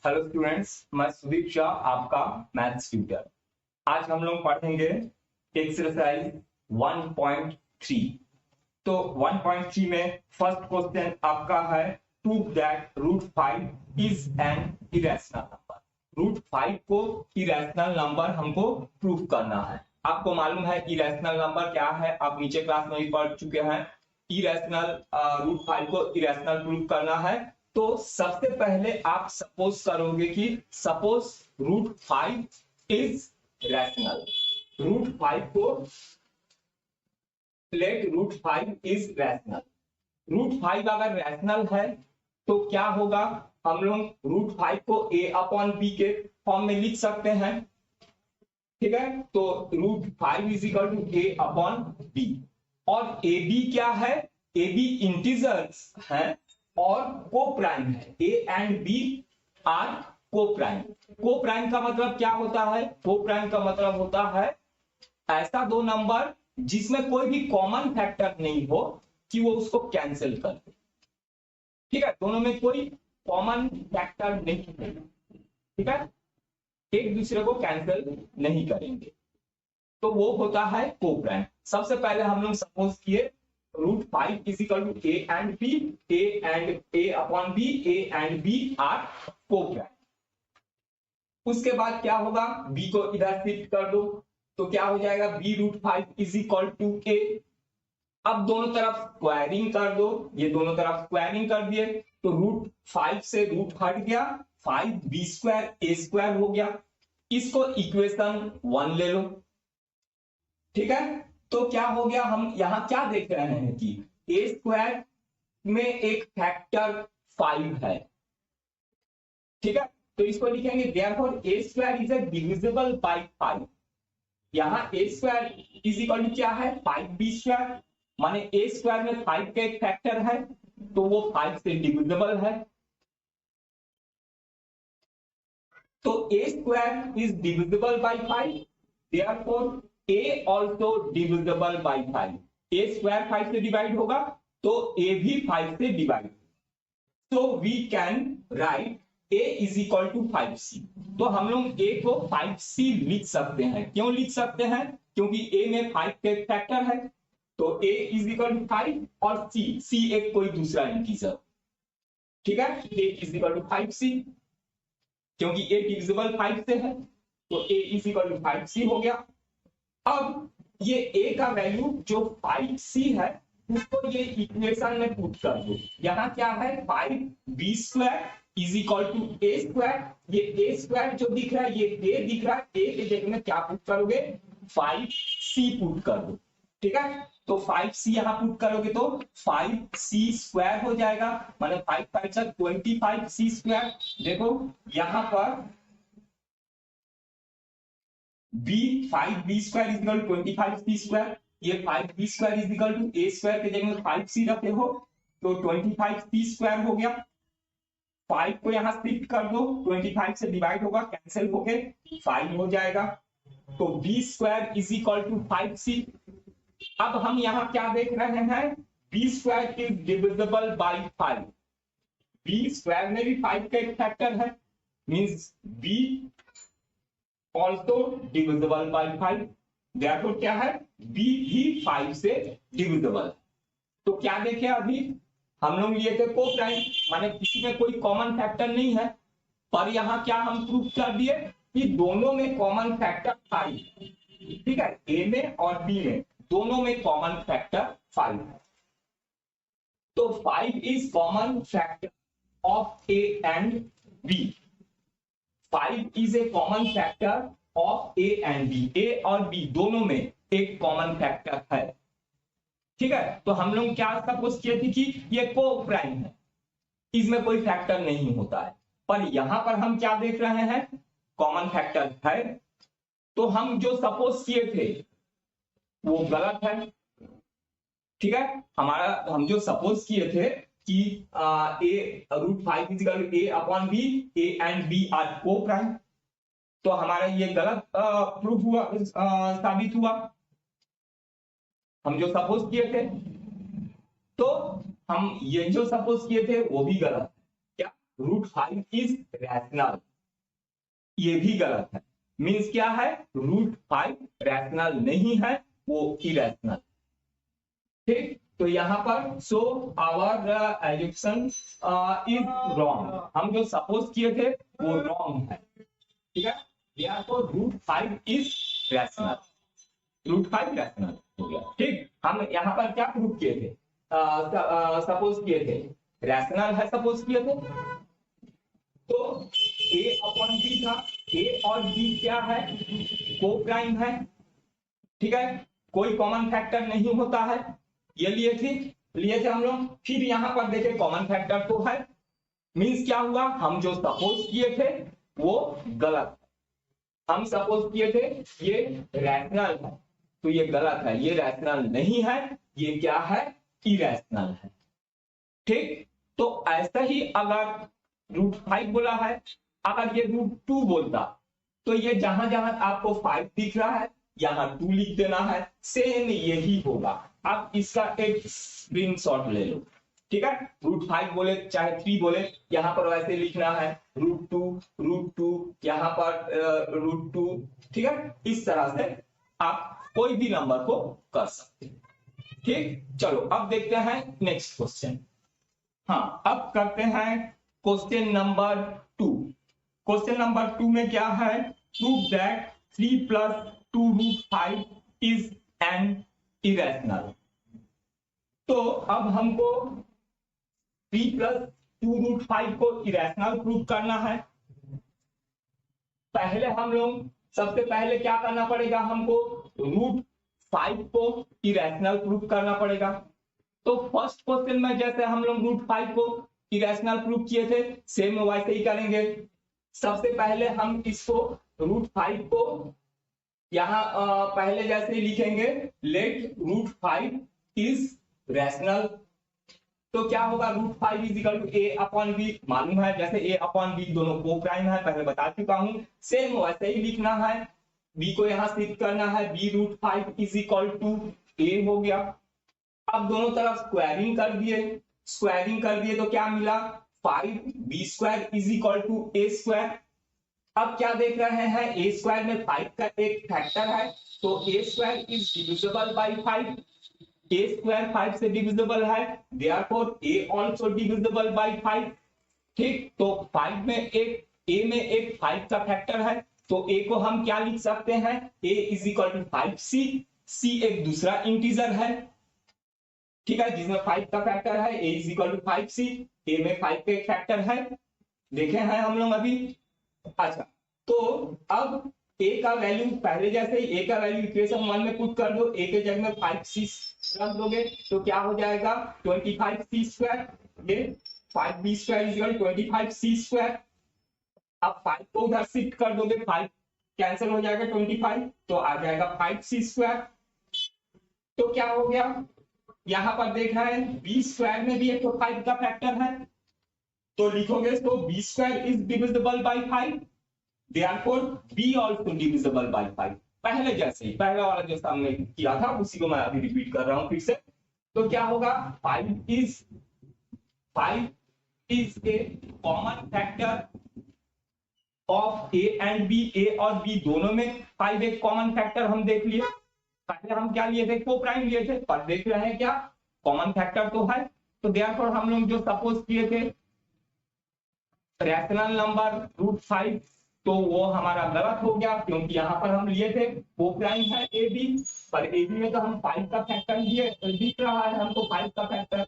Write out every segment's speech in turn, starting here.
Hello students, मैं सुदीप शाह, आपका maths tutor. आज हम लोग पढ़ेंगे एक्सरसाइज 1.3। तो 1.3 में फर्स्ट क्वेश्चन आपका है, prove that root 5 is an irrational number. Root 5 को इरेशनल नंबर हमको प्रूव करना है। आपको मालूम है इरेशनल नंबर क्या है, आप नीचे क्लास में भी पढ़ चुके हैं। इरेशनल रूट 5 को इरेशनल प्रूव करना है। तो सबसे पहले आप सपोज करोगे कि suppose root 5 is rational. Root 5 को let root 5 is rational. Root 5 अगर रैशनल है तो क्या होगा, हम लोग रूट 5 को a अपॉन बी के फॉर्म में लिख सकते हैं। ठीक है, तो root 5 is equal to a upon b. और ए बी क्या है, ए बी इंटीजर्स है और को प्राइम है। ए and b are coprime. को प्राइम का मतलब क्या होता है, को प्राइम का मतलब होता है ऐसा दो नंबर जिसमें कोई भी कॉमन फैक्टर नहीं हो कि वो उसको कैंसिल कर दे। ठीक है, दोनों में कोई कॉमन फैक्टर नहीं है, ठीक है, एक दूसरे को कैंसिल नहीं करेंगे, तो वो होता है को प्राइम। सबसे पहले हम लोग सपोज किए root 5 is equal to a and b, a upon b, a and b are coprime. उसके बाद क्या होगा, बी को इधर शिफ्ट कर दो तो क्या हो जाएगा, b root 5 is equal to a. अब दोनों तरफ स्क्वायरिंग कर दो, ये दोनों तरफ स्क्वायरिंग कर दिए तो रूट 5 से रूट हट गया, 5 बी स्क्वायर ए स्क्वायर हो गया। इसको इक्वेशन 1 ले लो। ठीक है, तो क्या हो गया, हम यहां क्या देख रहे हैं कि ए स्क्वायर में एक फैक्टर 5 है। ठीक है, तो इसको लिखेंगे therefore A square is divisible by 5। यहां ए स्क्वायर इज इक्वल टू क्या है, 5b स्क्वायर, माने ए स्क्वायर में 5 का एक फैक्टर है तो वो 5 से डिविजिबल है। तो a square is divisible by 5, therefore a also divisible by 5। A square 5 से डिवाइड होगा तो ए भी 5 से डिवाइड। तो we can write a is equal to 5c। तो हम लोग a को 5c लिख सकते हैं। क्यों लिख सकते हैं, क्योंकि a में 5 का एक फैक्टर है तो a इज इक्वल टू 5 और c एक कोई दूसरा इंटीजर। ठीक है, a is equal to 5c, क्योंकि a डिविजिबल 5 से है तो a is equal to 5c हो गया। अब ये a का वैल्यू जो 5c है उसको ये इक्वेशन में पुट कर दो। यहां क्या है, 5b square is equal to a square. ये ए स्क्वायर जो दिख रहा है ये ए दिख रहा है, ए के जगह में क्या पुट करोगे, 5c पुट कर दो। ठीक है, तो 5c यहां पुट करोगे तो 5c स्क्वायर हो जाएगा, माने 5 5 से 25c स्क्वायर। देखो यहां पर b 5b square is equal to 25c square, ये 5b square is equal to a square के जगह में 5c रखे हो तो 25c स्क्वायर हो गया। 5 को यहां शिफ्ट कर दो, 25 से डिवाइड होगा, कैंसिल हो गए, 5 हो जाएगा। तो b square is equal to 5c। अब हम यहां क्या देख रहे हैं, b square is divisible by 5। b square में भी 5 का एक फैक्टर है, means b also divisible by 5। Therefore क्या है, b भी 5 से डिविजिबल। तो क्या देखे अभी हम लोग लिए थे को प्राइम, माने किसी में कोई कॉमन फैक्टर नहीं है, पर यहां क्या हम प्रूफ कर दिए कि दोनों में कॉमन फैक्टर 5। ठीक है, ए में और बी में दोनों में कॉमन फैक्टर 5 है। तो 5 is common factor of a and b. 5 is a common factor of a and b. A और बी दोनों में एक कॉमन फैक्टर है। ठीक है, तो हम लोग क्या सपोज किए थे कि ये को प्राइम है, इसमें कोई फैक्टर नहीं होता है, पर यहां पर हम क्या देख रहे हैं, कॉमन फैक्टर है। तो हम जो सपोज किए थे वो गलत है। ठीक है, हम जो सपोज किए थे कि a root 5 is equal to a upon b, a and b are coprime, तो हमारा ये गलत प्रूफ हुआ, साबित हुआ। हम जो सपोज किए थे तो हम ये जो सपोज किए थे वो भी गलत। क्या √5 इज रैशनल, ये भी गलत है। मींस क्या है, √5 रैशनल नहीं है, वो इरेशनल। ठीक, तो यहाँ पर so our education is wrong, हम जो सपोज किए थे वो रॉन्ग है। ठीक है, therefore √5 इज रैशनल, √5 रैशनल हो गया। ठीक, हम यहाँ पर क्या प्रूव किए थे, सपोज किए थे, रैशनल है सपोज किए थे, तो a अपॉन b था, a और b क्या है, को प्राइम है। ठीक है, कोई कॉमन फैक्टर नहीं होता है, ये लिए थे हम लोग। फिर यहाँ पर देखे कॉमन फैक्टर तो है, मींस क्या हुआ, हम जो सपोज किए थे वो गलत है। हम सपोज किए थे ये रैशनल है, तो ये गलत है, ये रैशनल नहीं है, ये क्या है, इरेशनल है। ठीक, तो ऐसा ही अगर √5 बोला है, अगर ये √2 बोलता, तो ये जहां जहां आपको 5 दिख रहा है यहाँ 2 लिख देना है, सेम यही होगा। आप इसका एक स्क्रीनशॉट ले लो। ठीक है, √5 बोले चाहे 3 बोले, यहाँ पर वैसे लिखना है √2 यहाँ पर √2। ठीक है, इस तरह से आप कोई भी नंबर को कर सकते हैं। ठीक, चलो अब देखते हैं नेक्स्ट क्वेश्चन। हाँ, अब करते हैं क्वेश्चन नंबर 2। क्वेश्चन नंबर 2 में क्या है, prove that 3 + 2√5 is an irrational. तो अब हमको 3 + 2√5 को इरेशनल प्रूव करना है। पहले हम लोग सबसे पहले क्या करना पड़ेगा, हमको √5 को इरेशनल प्रूव करना पड़ेगा। तो फर्स्ट क्वेश्चन में जैसे हम लोग √5 को इरेशनल प्रूव किए थे, सेम वैसे ही करेंगे। सबसे पहले हम इसको √5 को यहां पहले जैसे ही लिखेंगे, लेट √5 इज रैशनल। तो क्या होगा, √5 इज इक्वल टू a अपॉन b, मालूम है जैसे a अपॉन b दोनों को प्राइम है, पहले बता चुका हूं। सेम वैसे ही लिखना है, b को यहां शिफ्ट करना है, b √5 is equal to a हो गया। अब दोनों तरफ स्क्वायरिंग कर दिए तो क्या मिला, 5b² is equal to a²। अब क्या देख रहे हैं, a² में 5 का एक फैक्टर है, तो a² is divisible by 5, a² 5 से डिविजिबल है, therefore a also divisible by 5। ठीक, तो 5 में एक a में एक 5 का फैक्टर है, तो a को हम क्या लिख सकते हैं, a is equal to 5c, c एक दूसरा इंटीजर है। ठीक है, जिसमें 5 का फैक्टर है, a is equal to 5c, a में 5 का एक फैक्टर है, देखे हैं हम लोग अभी। अच्छा, तो अब a का वैल्यू पहले जैसे ही a का वैल्यू इक्वेशन 1 में पुट कर दो, a के जगह में 5c रख दोगे तो क्या हो जाएगा, 25c², ये 5b² is equal to 25c²। अब 5 को उधर शिफ्ट कर दोगे, 5 कैंसिल हो जाएगा, 25 तो आ जाएगा 5c²। तो क्या हो गया, यहां पर देखा है b² में भी एक तो 5 का फैक्टर है, तो लिखोगे तो b² is divisible by 5, therefore b also divisible by 5। पहले जैसे ही पहला वाला जो हमने किया था उसी को मैं अभी रिपीट कर रहा हूं फिर से। तो क्या होगा, 5 is a common factor of a and b, a और b दोनों में 5 एक कॉमन फैक्टर हम देख लिए। पहले हम क्या लिए थे, को प्राइम लिए थे, पर देख रहे हैं क्या कॉमन फैक्टर तो है, तो देयरफॉर हम लोग जो सपोज किए थे रैशनल नंबर √5, तो वो हमारा गलत हो गया, क्योंकि यहाँ पर हम लिए थे को प्राइम है ए बी, पर ए बी में तो हम 5 का फैक्टर लिए दिख रहा है हमको 5 का फैक्टर,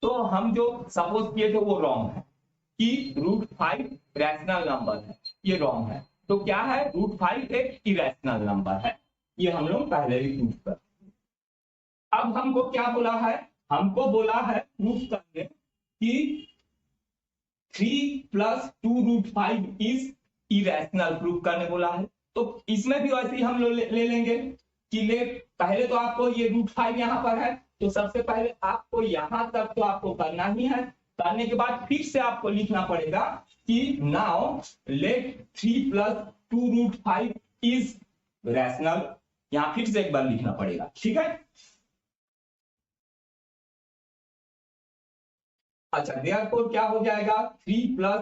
तो हम जो सपोज किए थे वो रॉन्ग है कि √5 रैशनल नंबर है, ये रॉन्ग है। तो क्या है, √5 एक इरेशनल नंबर है, ये हम लोग पहले ही प्रूव कर। अब हमको क्या बोला है, हमको बोला है प्रूफ करने कि 3 + 2√5 इज इरेशनल, प्रूफ करने बोला है। तो इसमें भी वैसे ही हम लोग ले लेंगे कि ले पहले तो आपको ये √5 यहाँ पर है, तो सबसे पहले आपको यहां तक तो आपको करना ही है, करने के बाद फिर से आपको लिखना पड़ेगा कि नाउ लेट 3 + 2√5 इज रैशनल, यहां फिर से एक बार लिखना पड़ेगा। ठीक है, अच्छा, देयरफॉर क्या हो जाएगा, 3 plus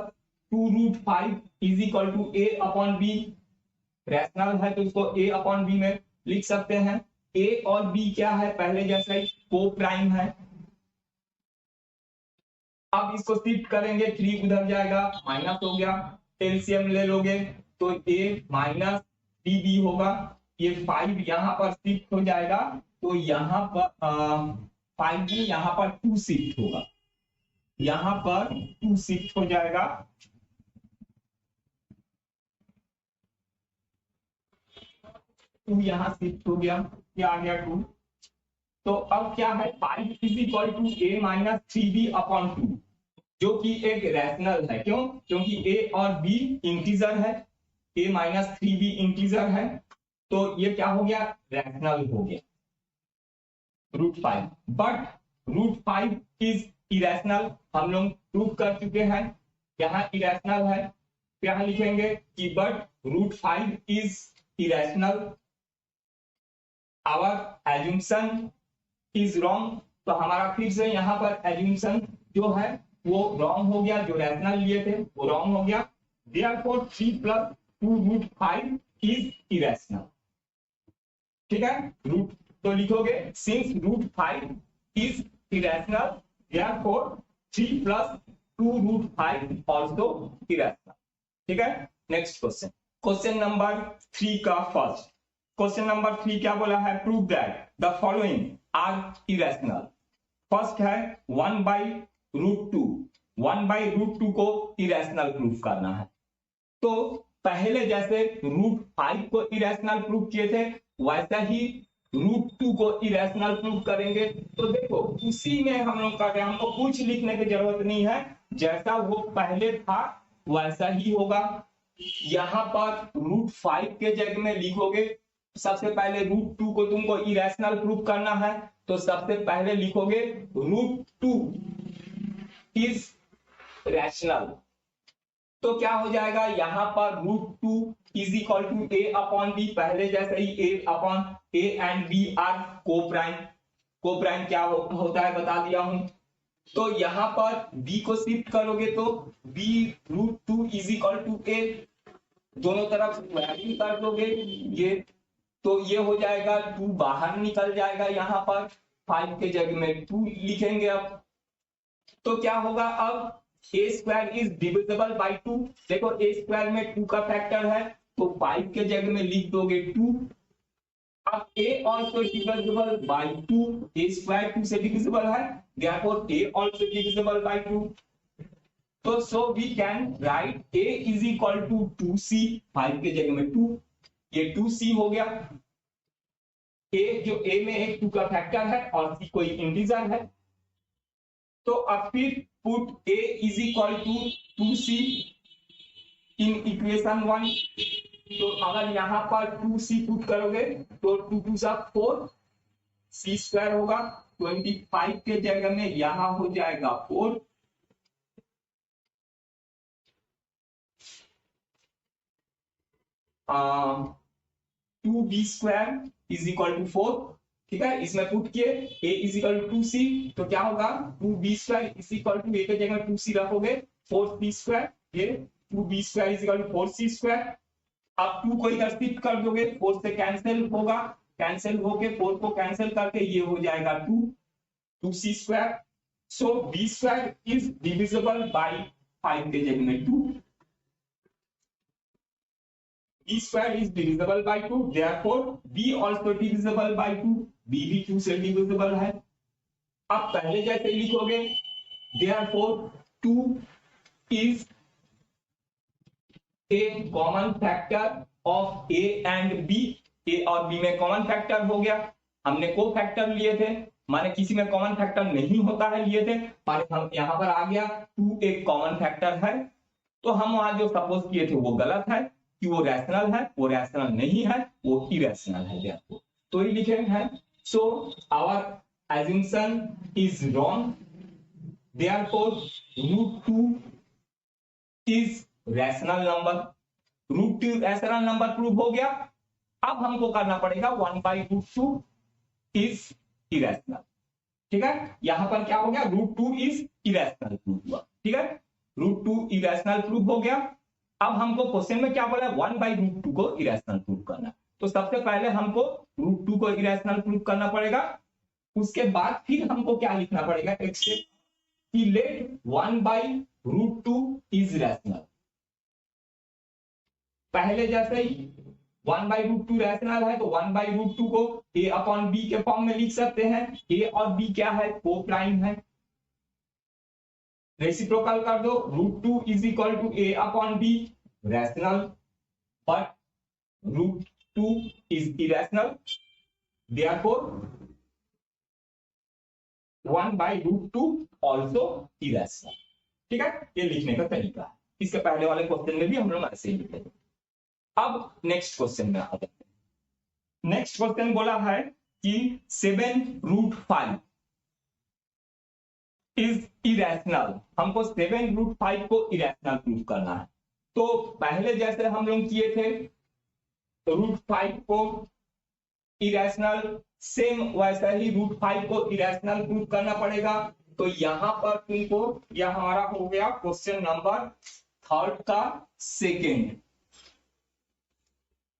2 root 5 is equal to a upon b. Rational है तो इसको ए अपॉन बी में लिख सकते हैं। ए और बी क्या है, पहले जैसा ही को प्राइम है। अब इसको शिफ्ट करेंगे, 3 उधर जाएगा, माइनस हो गया, एलसीएम ले लोगे तो ए माइनस 3b होगा। ये 5 यहां पर शिफ्ट हो जाएगा, तो यहां पर 5b यहां पर 2 शिफ्ट होगा, यहां पर 2 शिफ्ट हो जाएगा। टू यहां शिफ्ट हो गया, क्या आ गया 2। तो अब क्या है, 5 is equal to a minus 3b upon 2, जो कि एक रैशनल है। क्यों, क्योंकि ए और बी इंटीजर है, ए माइनस 3b इंटीजर है, तो ये क्या हो गया, रैशनल हो गया root 5। But root 5 is irrational, हम लोग प्रूव कर चुके हैं, यहाँ इरेशनल है। यहाँ लिखेंगे कि but root 5 is irrational, our assumption is wrong. तो हमारा फिर से यहाँ पर एज्यूम्पशन जो है वो रॉन्ग हो गया, जो रैशनल लिए थे वो रॉन्ग हो गया। Therefore 3 plus 2 root 5 is irrational. ठीक है, रूट तो लिखोगे since root 5 is irrational, therefore 3 plus 2 root 5 also irrational. ठीक है, नेक्स्ट क्वेश्चन, क्वेश्चन नंबर 3 का फर्स्ट क्वेश्चन नंबर 3 क्या बोला है, prove that the following are irrational. First है 1 बाई रूट 2, 1 बाई रूट 2 को इरेशनल प्रूफ करना है। तो पहले जैसे रूट 5 को इरेशनल प्रूफ किए थे, वैसा ही रूट 2 को इरेशनल प्रूफ करेंगे। तो देखो उसी में हम लोग का हमको कुछ लिखने की जरूरत नहीं है, जैसा वो पहले था वैसा ही होगा। यहां पर रूट 5 के जगह में लिखोगे, सबसे पहले रूट 2 को तुमको इरेशनल प्रूफ करना है, तो सबसे पहले लिखोगे रूट 2 इज रैशनल। तो क्या हो जाएगा, यहां पर root 2 is equal to a upon b, पहले जैसे ही a upon a and b are coprime. Coprime क्या होता है बता दिया हूं। तो यहां पर b को शिफ्ट करोगे तो b root 2 is equal to a, दोनों तरफ स्क्वायरिंग कर दोगे ये, तो ये हो जाएगा 2 बाहर निकल जाएगा, यहाँ पर 5 के जगह में 2 लिखेंगे। अब तो क्या होगा, अब ए स्क्वायर इज डिविजिबल बाई 2। देखो ए स्क्वायर में 2 का फैक्टर है, तो 5 के जगह में लिख दोगे 2। अब a also divisible by 2, a square 2 से divisible है, therefore a also divisible by 2। तो so we can write a is equal to 2c, 5 के जगह में 2, ये 2c हो गया। a जो a में एक 2 का फैक्टर है और c कोई इंटीजर है, तो अब फिर put a is equal to 2c in equation 1। तो अगर यहाँ पर 2c पुट करोगे तो 2 2 सा 4, c स्क्वायर होगा, 25 के जगह में यहाँ हो जाएगा 4, two b square is equal to 4। ठीक है, इसमें पुट किए a is equal to 2c, तो क्या होगा 2b square is equal to a के जगह 2c रखोगे 4c स्क्वायर, ये 2b square is equal to 4c square. अब 2 को इधर शिफ्ट कर दोगे, 4 से कैंसिल होगा, कैंसिल होके 4 को कैंसिल करके ये हो जाएगा 2, 2c square. So b square is divisible by 5 के जगह में 2, b square is divisible bye 2, therefore b also divisible by 2, b भी 2 से डिविजिबल है। अब पहले जैसे लिखोगे, therefore 2 is a common factor of a and b, a और b में कॉमन फैक्टर हो गया। हमने को फैक्टर लिए थे, माने किसी में कॉमन फैक्टर नहीं होता है लिए थे, पर हम यहाँ पर आ गया 2 एक कॉमन फैक्टर है, तो हम वहां जो सपोज किए थे वो गलत है कि वो रैशनल है, वो रैशनल नहीं है, वो इरेशनल है। तो ये लिखे हैं, so our assumption is wrong, therefore root 2 is rational number. Root 2 rational number prove हो गया। अब हमको करना पड़ेगा 1 बाई रूट 2 इज इरेशनल। ठीक है, यहां पर क्या हो गया, √2 इज इरेशनल प्रूफ हुआ, ठीक है, √2 इरेशनल प्रूफ हो गया। अब हमको क्वेश्चन में क्या बोला है, 1/√2 को इरेशनल प्रूफ करना। तो सबसे पहले हमको √2 को इरेशनल प्रूफ करना पड़ेगा, उसके बाद फिर हमको क्या लिखना पड़ेगा, एक स्टेप कि लेट 1/√2 इज रैशनल। पहले जैसे ही 1/√2 रैशनल है तो 1/√2 को a/b के फॉर्म में लिख सकते हैं। a और b क्या है, को प्राइम है, रेसिप्रोकल कर दो, √2 is equal to a/b rational, but √2 is irrational, therefore 1/√2 also irrational. ठीक है, ये लिखने का तरीका है, इसके पहले वाले क्वेश्चन में भी हम लोग ऐसे ही लिखे थे। अब नेक्स्ट क्वेश्चन में आ जाते हैं। नेक्स्ट क्वेश्चन बोला है कि 7√5 इज इरेशनल। हमको 7√5 को इरेशनल प्रूफ करना है। तो पहले जैसे हम लोग किए थे √5 को इरेशनल, सेम वैसा ही √5 को इरेशनल प्रूफ करना पड़ेगा। तो यहां पर तुमको यह हमारा हो गया क्वेश्चन नंबर 3 का सेकेंड,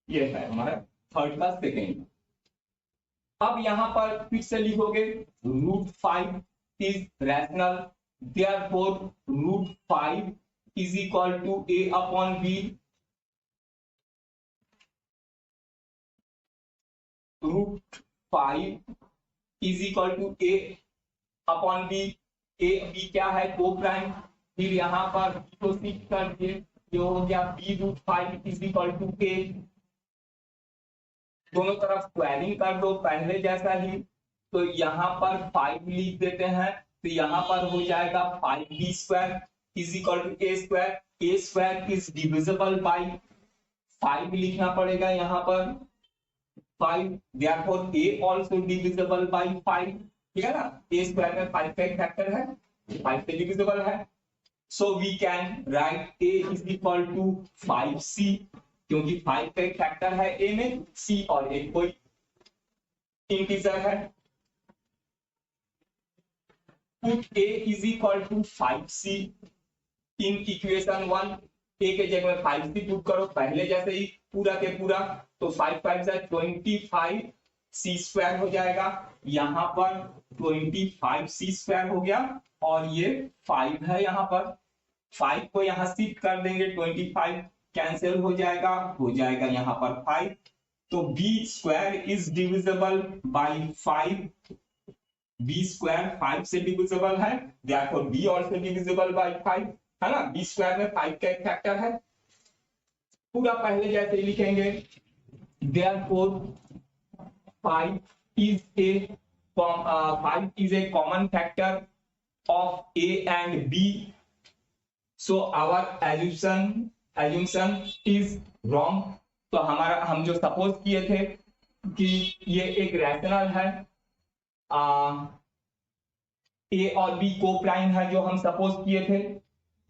ये है हमारा 3 का सेकेंड। अब यहां पर फिर से लिखोगे √5 is rational, therefore √5 is equal to a/b, √5 is equal to a/b। a/b क्या है, को प्राइम, फिर यहां पर तो शिफ्ट कर दिए, ये हो गया b√5 is equal to a, दोनों तरफ स्क्वायरिंग कर दो पहले जैसा ही। तो यहाँ पर 5 लिख देते हैं, तो यहाँ पर हो जाएगा 5b² is equal to a² is divisible by 5 लिखना पड़ेगा यहाँ पर 5, therefore a also divisible by 5, ठीक है ना, a² में 5 का एक फैक्टर है, 5 से डिविजिबल है। So we can write a is equal to 5c, क्योंकि 5 का एक फैक्टर है a में, c और एक कोई इंटीजर है। Put a is equal to 5c in equation 1, a के जगह में 5c पुट करो पहले जैसे ही पूरा के पूरा, तो 5 5 से 25 c² हो जाएगा, यहाँ पर 25 c² हो गया, और ये 5 है यहाँ पर, 5 को यहाँ शिफ्ट कर देंगे, 25 कैंसिल हो जाएगा यहाँ पर 5, तो b² is divisible by 5, b² 5 से डिविजिबल है, therefore b also divisible by 5, है ना, b² में 5 का एक फैक्टर है, पूरा पहले जैसे लिखेंगे, therefore 5 is a common factor of a and b, so our assumption is wrong। तो हमारा हम जो सपोज किए थे कि ये एक रैशनल है, ए और बी को प्राइम है, जो हम सपोज किए थे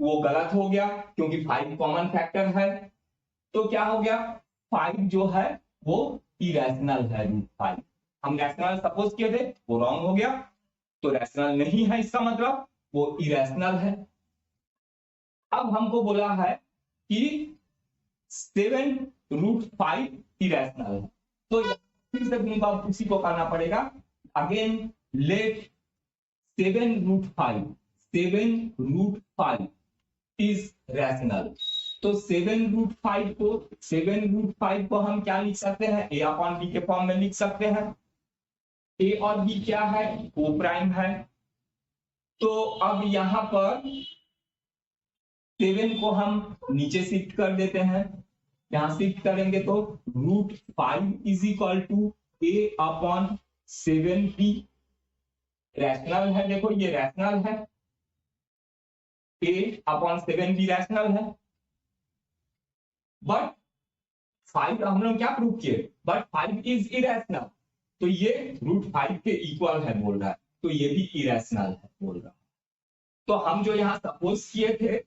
वो गलत हो गया, क्योंकि 5 कॉमन फैक्टर है। तो क्या हो गया, 5 जो है वो इरेशनल है, √5 हम रैशनल सपोज किए थे वो रॉन्ग हो गया, तो रैशनल नहीं है, इसका मतलब वो इरेशनल है। अब हमको बोला है कि 7√5 इरेशनल है, तो फिर से तुमको उसी को करना पड़ेगा, अगेन लेट 7√5 इज रैशनल। तो 7√5 को हम क्या लिख सकते हैं, a/b के फॉर्म में लिख सकते हैं। a और b क्या है, को प्राइम है, तो अब यहां पर 7 को हम नीचे शिफ्ट कर देते हैं, यहां शिफ्ट करेंगे तो √5 is equal to a/7b rational है, देखो ये रैशनल है, a/7b रैशनल है, बट 5 हम लोग क्या प्रूव किए, बट 5 इज इरेशनल, तो ये √5 के इक्वल है बोल रहा है, तो ये भी इरेशनल है बोल रहा है। तो हम जो यहाँ सपोज किए थे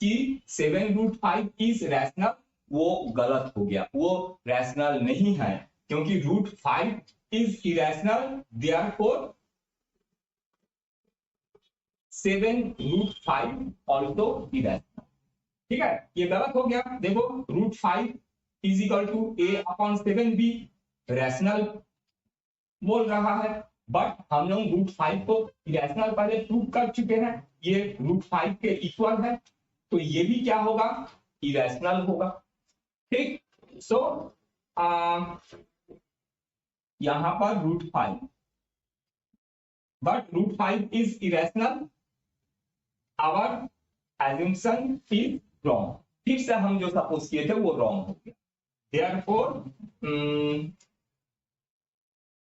कि 7√5 इज रैशनल, वो गलत हो गया, वो रैशनल नहीं है, क्योंकि √5 is irrational, therefore 7√5 also irrational. ठीक है, ये गलत हो गया। देखो √5 is equal to a/7b rational बोल रहा है, बट हम लोग √5 को इरेशनल पहले प्रूव कर चुके हैं, ये √5 के इक्वल है, तो ये भी क्या होगा, इरेशनल होगा। ठीक, सो यहां पर √5, but √5 is irrational, our assumption is wrong। फिर से हम जो सपोज किए थे वो रॉन्ग हो गया। therefore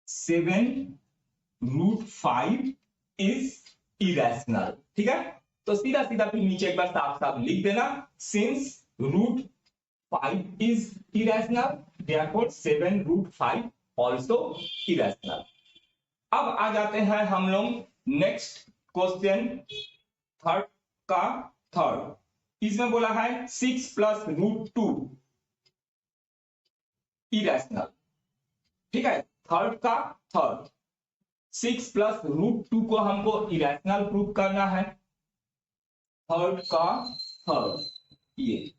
7√5 is irrational। ठीक है, तो सीधा सीधा फिर नीचे एक बार साफ साफ लिख देना, since √5 is irrational therefore 7√5 also irrational। अब आ जाते हैं हम लोग नेक्स्ट क्वेश्चन थर्ड का थर्ड, इसमें बोला है 6 + √2 इरेशनल। ठीक है, थर्ड का थर्ड 6 + √2 को हमको इरेशनल प्रूव करना है। थर्ड का थर्ड, ये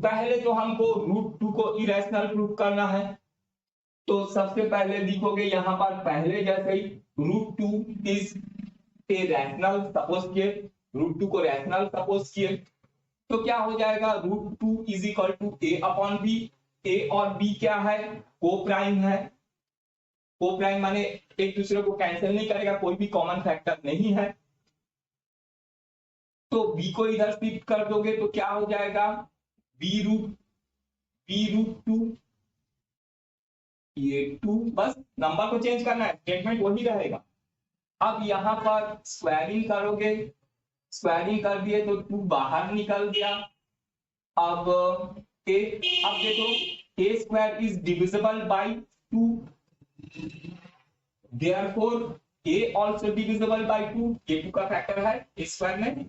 पहले जो हमको √2 को इरेशनल प्रूव करना है, तो सबसे पहले लिखोगे यहां पर पहले जैसे ही √2 इज ए रैशनल सपोज किए, √2 को रैशनल सपोज किए, तो क्या हो जाएगा, √2 is equal to a/b। a और b क्या है, को प्राइम है। को प्राइम माने एक दूसरे को कैंसिल नहीं करेगा, कोई भी कॉमन फैक्टर नहीं है, तो b को इधर शिफ्ट कर दोगे तो क्या हो जाएगा, b√2, ये 2, बस नंबर को चेंज करना है, स्टेटमेंट वही रहेगा। अब यहां पर स्क्वायरिंग करोगे, स्क्वायरिंग कर दिए तो 2 बाहर निकल गया। अब देखो a² is divisible bye 2, therefore a also divisible by 2, ये 2 का फैक्टर है a² में,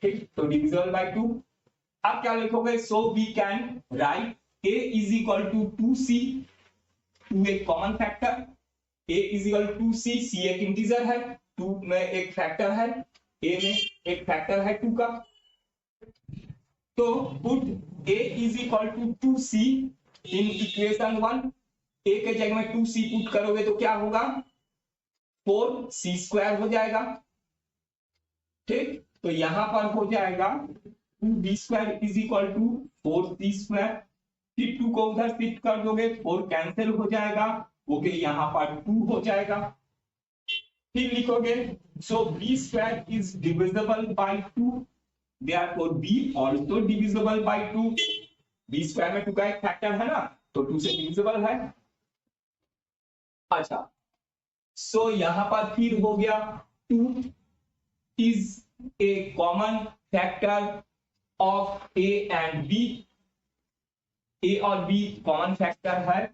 ठीक, तो डिविजिबल बाय 2। अब क्या लिखोगे, so we can write a is equal to 2c, 2 एक common factor, a is equal to c, c एक इंटीजर है, 2 में एक फैक्टर है, a में एक फैक्टर है 2 का, तो put a is equal to 2c in equation 1। a के जगह में 2c पुट करोगे तो क्या होगा, 4c² हो जाएगा। ठीक, तो यहां पर हो जाएगा 2b² is equal to 4c², फिर 2 को उधर शिफ्ट कर दोगे, 4 कैंसिल हो जाएगा, ओके, यहां पर 2 हो जाएगा। फिर लिखोगे सो b² is divisible bye 2, therefore b also divisible by 2, b² में 2 का एक फैक्टर है ना, तो 2 से डिविजिबल है। अच्छा, सो यहां पर फिर हो गया 2 is a common factor of a and b, a और b कॉमन फैक्टर है,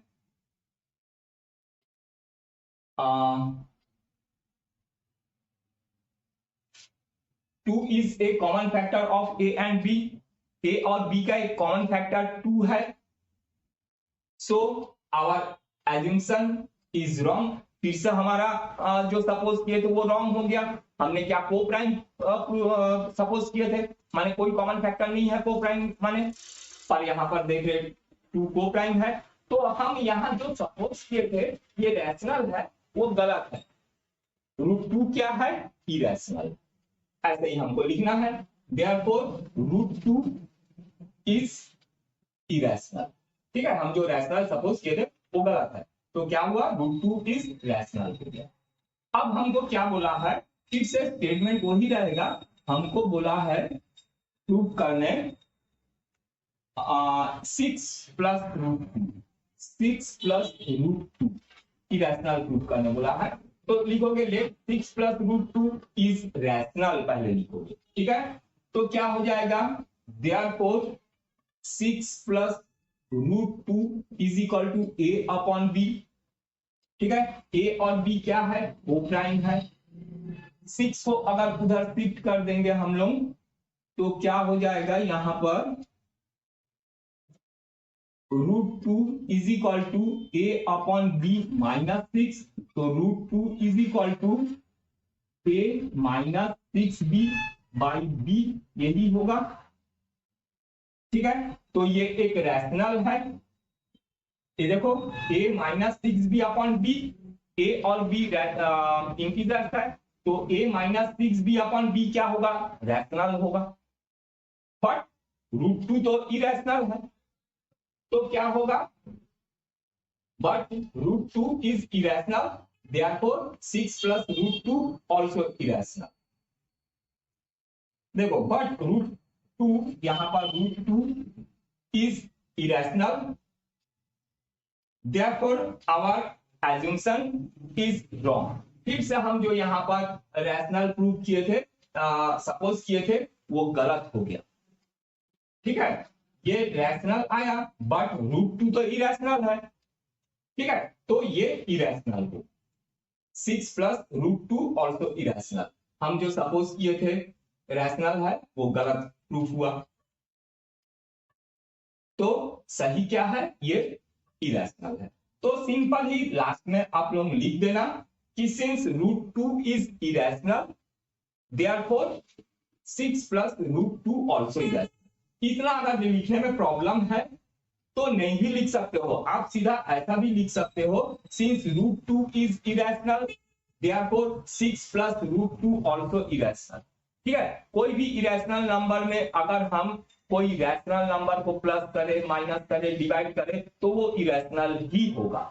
2 is a common factor of a and b, a और b का एक कॉमन फैक्टर 2 है, so our assumption is wrong. फिर से हमारा जो सपोज किए थे वो रॉन्ग हो गया। हमने क्या को प्राइम सपोज किए थे, माने कोई कॉमन फैक्टर नहीं है को प्राइम माने, पर यहाँ पर देख रहे 2 को प्राइम है, तो हम यहाँ जो सपोज किए थे ये रैशनल है, वो गलत है। √2 क्या है, इरेशनल, ऐसे ही हमको लिखना है। therefore √2 is irrational. ठीक है, हम जो रैशनल सपोज किए थे वो गलत है, तो क्या हुआ, √2 इज रैशनल हो गया। अब हमको क्या बोला है, फिर से स्टेटमेंट वही रहेगा, हमको बोला है प्रूव करने 6 + √2, 6 + √2 इरेशनल प्रूव करने बोला है, तो लिखोगे लेट 6 + √2 इज रैशनल, पहले लिखोगे। ठीक है, तो क्या हो जाएगा, therefore 6 + √2 is equal to a/b। ठीक है, a और b क्या है, o प्राइम है। 6 को अगर उधर शिफ्ट कर देंगे हम लोग तो क्या हो जाएगा, यहां पर √2 इज इक्वल टू a/b -6, तो √2 is equal to a minus 6b by b, यही होगा। ठीक है, तो ये एक रैशनल है। ये देखो a minus 6b upon b, a और b इंटीजर्स है, तो a minus 6b upon b क्या होगा, रैशनल होगा। बट √2 तो इरेशनल है, तो क्या होगा, but √2 is irrational, therefore 6 plus √2 also irrational। देखो बट √2, यहां पर √2 is irrational, therefore our assumption is wrong। फिर से हम जो यहाँ पर रैशनल प्रूव किए थे, सपोज किए थे, वो गलत हो गया। ठीक है, ये रैशनल आया बट √2 तो इरेशनल है। ठीक है, तो ये इरेशनल हो, 6 प्लस √2 ऑल्सो इरेशनल। हम जो सपोज किए थे रैशनल है, वो गलत प्रूफ हुआ। तो सही क्या है, ये इरेशनल है। तो सिंपल ही लास्ट में आप लोग लिख देना कि since √2 is irrational, therefore 6 plus √2 also irrational. इतना अगर लिखने में प्रॉब्लम है तो नहीं भी लिख सकते हो, आप सीधा ऐसा भी लिख सकते हो, since √2 is irrational, therefore 6 plus √2 also irrational. ठीक है, कोई भी इरेशनल नंबर में अगर हम कोई रैशनल नंबर को प्लस करें, माइनस करें, डिवाइड करें, तो वो इरेशनल ही होगा।